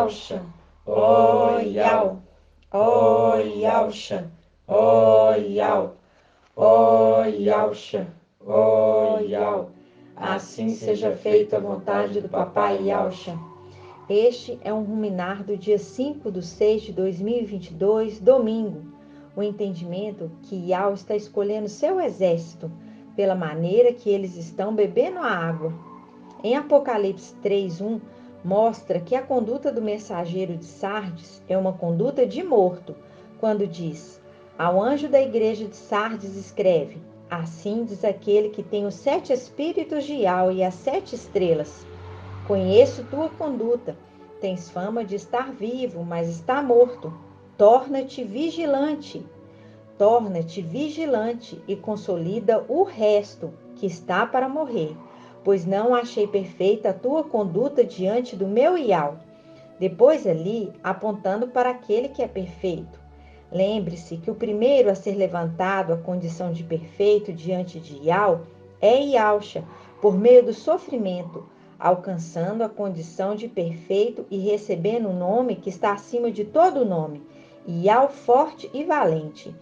Yalcha, ó Yal, ó Yalcha, ó Yal, ó Yalcha, ó Yal. Assim seja feita a vontade do Papai Yalcha. Este é um ruminar do dia 5/6/2022, domingo. O entendimento que Yal está escolhendo seu exército pela maneira que eles estão bebendo a água. Em Apocalipse 3:1, mostra que a conduta do mensageiro de Sardes é uma conduta de morto, quando diz: ao anjo da igreja de Sardes escreve: assim diz aquele que tem os 7 espíritos de Yal e as 7 estrelas. Conheço tua conduta. Tens fama de estar vivo, mas está morto. Torna-te vigilante. Torna-te vigilante e consolida o resto que está para morrer, pois não achei perfeita a tua conduta diante do meu Ial. Depois ali, apontando para aquele que é perfeito. Lembre-se que o primeiro a ser levantado à condição de perfeito diante de Ial é Ialcha, por meio do sofrimento, alcançando a condição de perfeito e recebendo o nome que está acima de todo nome, Ial forte e valente.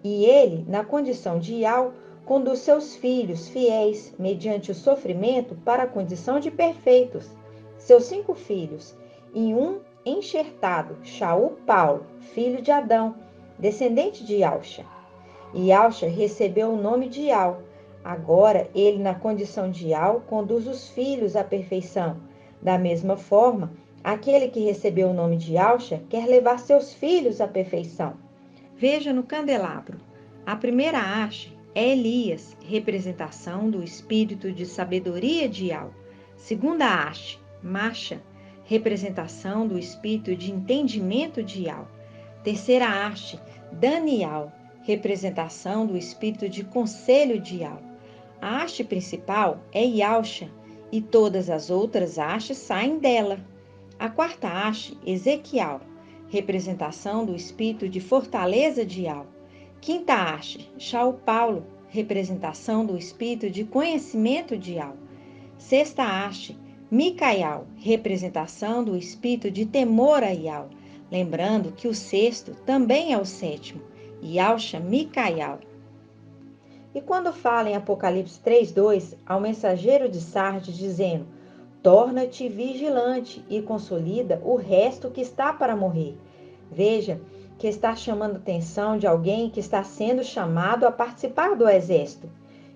E ele, na condição de Ial, conduz seus filhos fiéis, mediante o sofrimento, para a condição de perfeitos. Seus 5 filhos, e um enxertado, Shaul Paulo, filho de Adão, descendente de Yalcha. E Yalcha recebeu o nome de Ial. Agora, ele, na condição de Ial, conduz os filhos à perfeição. Da mesma forma, aquele que recebeu o nome de Yalcha quer levar seus filhos à perfeição. Veja no candelabro. A primeira haste é Elias, representação do espírito de sabedoria de Ial. Segunda haste, Masha, representação do espírito de entendimento de Ial. Terceira haste, Daniel, representação do espírito de conselho de Ial. A haste principal é Yalcha e todas as outras hastes saem dela. A quarta haste, Ezequiel, representação do espírito de fortaleza de Ial. Quinta haste, Shaul Paulo, representação do espírito de conhecimento de Ial. Sexta haste, Micael, representação do espírito de temor a Ial. Lembrando que o sexto também é o sétimo, Yalcha Micael. E quando fala em Apocalipse 3:2, ao mensageiro de Sardes dizendo: torna-te vigilante e consolida o resto que está para morrer. Veja que está chamando a atenção de alguém que está sendo chamado a participar do exército.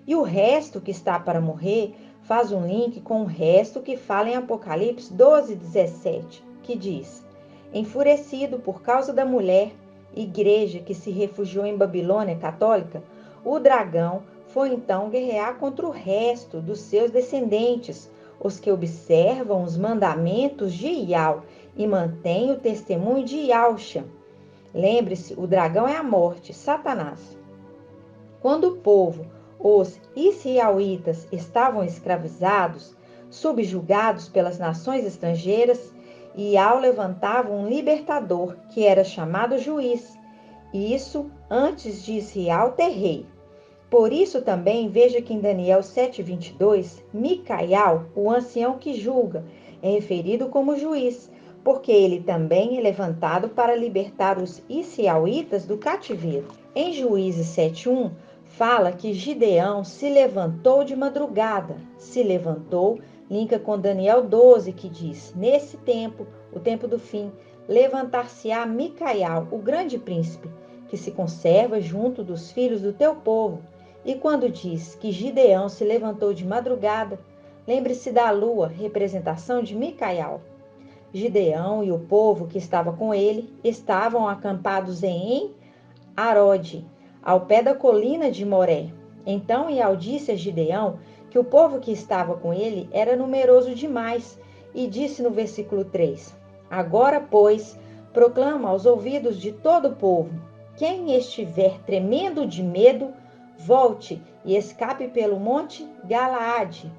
E o resto que está para morrer faz um link com o resto que fala em Apocalipse 12:17, que diz: enfurecido por causa da mulher, igreja que se refugiou em Babilônia católica, o dragão foi então guerrear contra o resto dos seus descendentes, os que observam os mandamentos de Ial e mantêm o testemunho de Yalcha. Lembre-se, o dragão é a morte, Satanás. Quando o povo, os israelitas, estavam escravizados, subjugados pelas nações estrangeiras, Ial levantava um libertador, que era chamado juiz, isso antes de Israel ter rei. Por isso também veja que em Daniel 7:22, Micael, o ancião que julga, é referido como juiz, porque ele também é levantado para libertar os israelitas do cativeiro. Em Juízes 7:1, fala que Gideão se levantou de madrugada. Se levantou, linka com Daniel 12, que diz: nesse tempo, o tempo do fim, levantar-se-á Micael, o grande príncipe, que se conserva junto dos filhos do teu povo. E quando diz que Gideão se levantou de madrugada, lembre-se da lua, representação de Micael. Gideão e o povo que estava com ele estavam acampados em Arode, ao pé da colina de Moré. Então Ial disse a Gideão que o povo que estava com ele era numeroso demais, e disse no versículo 3: agora, pois, proclama aos ouvidos de todo o povo: quem estiver tremendo de medo, volte e escape pelo monte Galaade.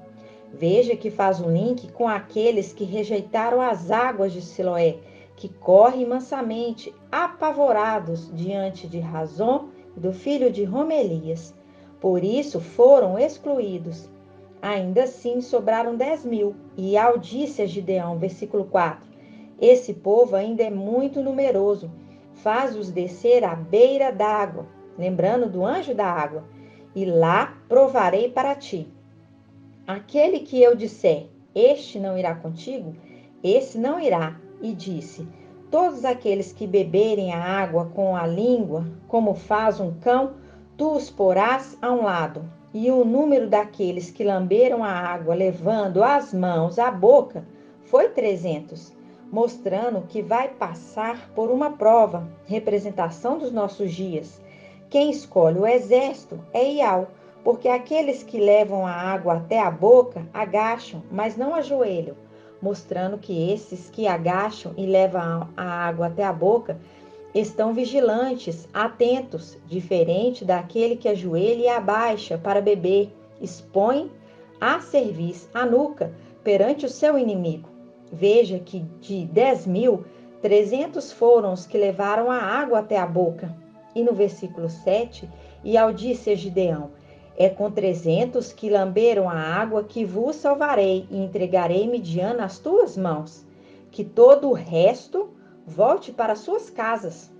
Veja que faz um link com aqueles que rejeitaram as águas de Siloé, que correm mansamente, apavorados diante de Razom e do filho de Romelias. Por isso foram excluídos. Ainda assim sobraram 10.000. E Ial disse a Gideão, versículo 4: Esse povo ainda é muito numeroso. Faz-os descer à beira d'água, lembrando do anjo da água, e lá provarei para ti. Aquele que eu disser, este não irá contigo, esse não irá. E disse: todos aqueles que beberem a água com a língua, como faz um cão, tu os porás a um lado. E o número daqueles que lamberam a água, levando as mãos à boca, foi 300, mostrando que vai passar por uma prova, representação dos nossos dias. Quem escolhe o exército é Iau, porque aqueles que levam a água até a boca agacham, mas não ajoelham, mostrando que esses que agacham e levam a água até a boca estão vigilantes, atentos, diferente daquele que ajoelha e abaixa para beber, expõe a cerviz, a nuca, perante o seu inimigo. Veja que de 10.000, 300 foram os que levaram a água até a boca. E no versículo 7, e ao disse a Gideão: é com 300 que lamberam a água que vos salvarei e entregarei Midian nas tuas mãos. Que todo o resto volte para suas casas.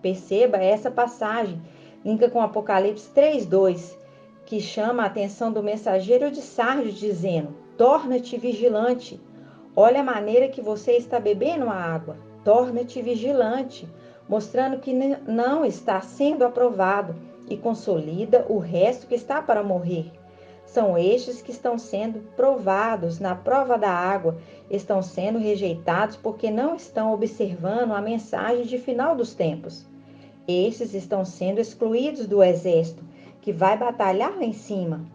Perceba essa passagem, linka com Apocalipse 3:2, que chama a atenção do mensageiro de Sardes, dizendo: torna-te vigilante. Olha a maneira que você está bebendo a água. Torna-te vigilante, mostrando que não está sendo aprovado e consolida o resto que está para morrer. São estes que estão sendo provados na prova da água, estão sendo rejeitados porque não estão observando a mensagem de final dos tempos. Estes estão sendo excluídos do exército, que vai batalhar lá em cima.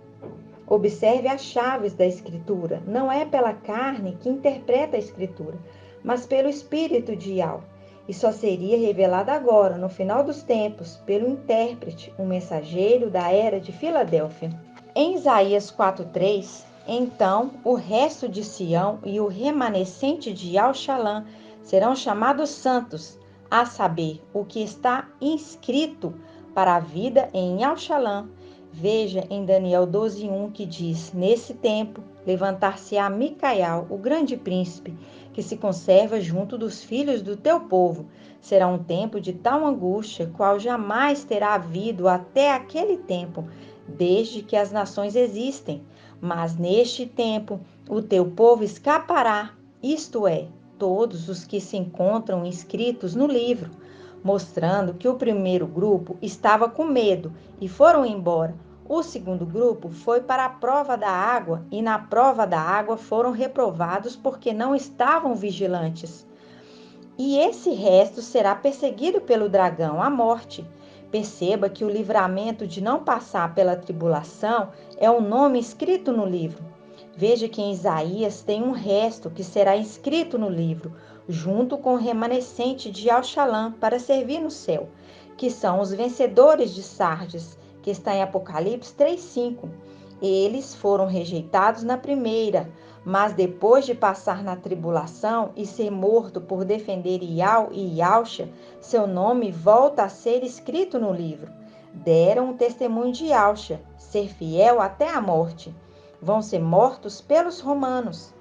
Observe as chaves da Escritura. Não é pela carne que interpreta a Escritura, mas pelo Espírito de Iau. E só seria revelada agora, no final dos tempos, pelo intérprete, um mensageiro da era de Filadélfia. Em Isaías 4:3, então o resto de Sião e o remanescente de Al-Shalã serão chamados santos, a saber, o que está inscrito para a vida em Al-Shalã. Veja em Daniel 12:1 que diz: nesse tempo levantar-se-á Micael, o grande príncipe, que se conserva junto dos filhos do teu povo. Será um tempo de tal angústia, qual jamais terá havido até aquele tempo, desde que as nações existem. Mas neste tempo o teu povo escapará, isto é, todos os que se encontram inscritos no livro, mostrando que o primeiro grupo estava com medo e foram embora. O segundo grupo foi para a prova da água e na prova da água foram reprovados porque não estavam vigilantes. E esse resto será perseguido pelo dragão, a morte. Perceba que o livramento de não passar pela tribulação é o nome escrito no livro. Veja que em Isaías tem um resto que será inscrito no livro, junto com o remanescente de Al-Shalã para servir no céu, que são os vencedores de Sardes, que está em Apocalipse 3:5. Eles foram rejeitados na primeira, mas depois de passar na tribulação e ser morto por defender Iau e Iauxa, seu nome volta a ser escrito no livro. Deram o testemunho de Iauxa, ser fiel até a morte. Vão ser mortos pelos romanos.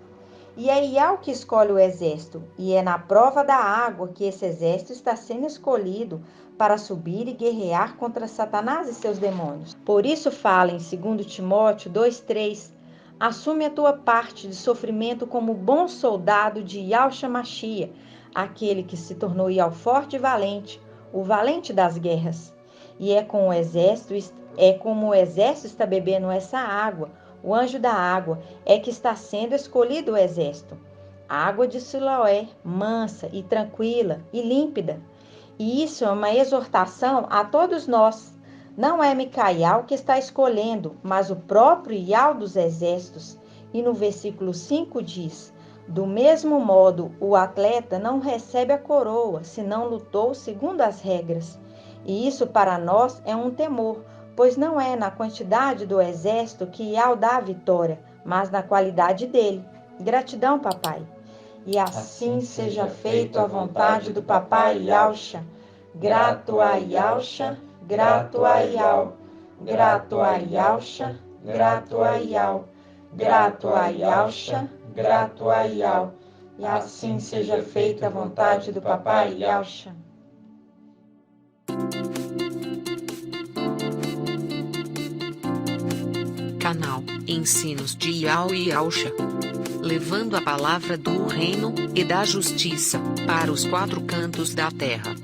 E é Iau que escolhe o exército, e é na prova da água que esse exército está sendo escolhido para subir e guerrear contra Satanás e seus demônios. Por isso fala em 2 Timóteo 2:3, assume a tua parte de sofrimento como bom soldado de Yahshua Mashia, aquele que se tornou Iau forte e valente, o valente das guerras. E é como o exército está bebendo essa água. O anjo da água é que está sendo escolhido o exército. Água de Siloé, mansa e tranquila e límpida. E isso é uma exortação a todos nós. Não é Micael que está escolhendo, mas o próprio Iau dos exércitos. E no versículo 5 diz: do mesmo modo, o atleta não recebe a coroa, se não lutou segundo as regras. E isso para nós é um temor, pois não é na quantidade do exército que Iau dá a vitória, mas na qualidade dele. Gratidão, papai. E assim seja feito a vontade do papai Yahshua. Grato a Yahshua, grato a Iau. Grato a Yahshua, grato a Iau. Grato a Yahshua, grato a Iau. e assim seja feita a vontade do Papai Yasha. Canal Ensinos de Yao e Yausha, levando a palavra do reino e da justiça para os quatro cantos da terra.